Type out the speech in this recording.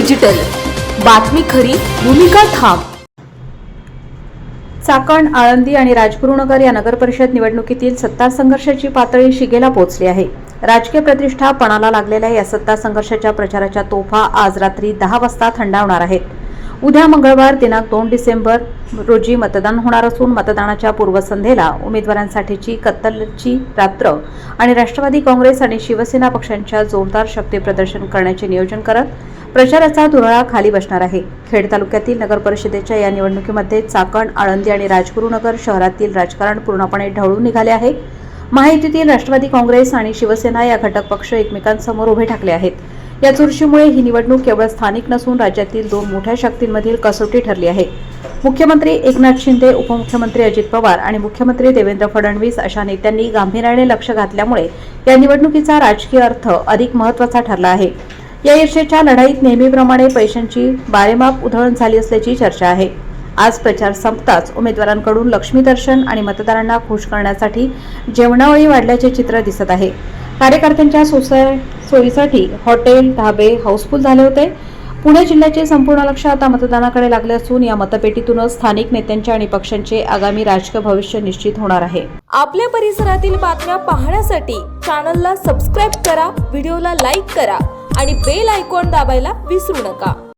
Digital, बातमी खरी, भूमिका ठाम। चाकण, आळंदी आणि राजगुरुनगर या नगरपरिषद निवडणुकीतील सत्ता संघर्षाची पातळी शिगेला पोहोचली आहे। राजकीय प्रतिष्ठा पणाला लागलेल्या या सत्ता संघर्षाच्या प्रचाराच्या तोफा आज रात्री 10 वाजता थंडावणार आहेत। उद्या मंगळवार दिनांक 2 डिसेंबर रोजी मतदान होणार असून मतदानाच्या पूर्वसंध्येला उमेदवारांसाठीची कत्तलची रात्र आणि राष्ट्रवादी काँग्रेस आणि शिवसेना पक्षांच्या जोरदार शक्ती प्रदर्शन करण्याचे नियोजन करत प्रचाराचा धुरळा खाली बसणार आहे। खेड तालुक्यातील नगर परिषदेच्या या निवडणुकीमध्ये चाकण, आळंदी आणि राजगुरुनगर शहरातील राजकारण पूर्णपणे ढवळून निघाले आहे। महायुतीतील राष्ट्रवादी काँग्रेस आणि शिवसेना या घटक पक्ष एकमेकांसमोर उभे ठाकले आहेत। या चुरशीमुळे ही निवडणूक केवळ स्थानिक नसून राज्यातील दोन मोठ्या शक्तींमधील कसोटी ठरली आहे। मुख्यमंत्री एकनाथ शिंदे, उपमुख्यमंत्री अजित पवार आणि मुख्यमंत्री देवेंद्र फडणवीस अशा नेत्यांनी गांभीर्याने लक्ष घातल्यामुळे या निवडणुकीचा राजकीय अर्थ अधिक महत्त्वाचा ठरला आहे। या ईर्षेच्या लढाईत नेहमीप्रमाणे पैशांची बारेमाप उधळण झाली असल्याची चर्चा आहे। आज प्रचार संपताच उमेदवारांकडून लक्ष्मी दर्शन आणि मतदारांना खुश करण्यासाठी जेवणावळी वाढल्याचे चित्र दिसत आहे। कार्यकर्त्यांच्या सोयीसाठी हॉटेल, ढाबे हाऊसफुल झाले होते। पुणे जिल्ह्याचे संपूर्ण लक्ष आता मतदानाकडे लागले असून या मतपेटीतूनच स्थानिक नेत्यांचे आणि पक्षांचे आगामी राजकीय भविष्य निश्चित होणार आहे। आपल्या परिसरातील बातम्या पाहण्यासाठी चॅनलला सबस्क्राइब करा, व्हिडिओला लाईक करा आणि बेल आयकॉन दाबायला विसरू नका।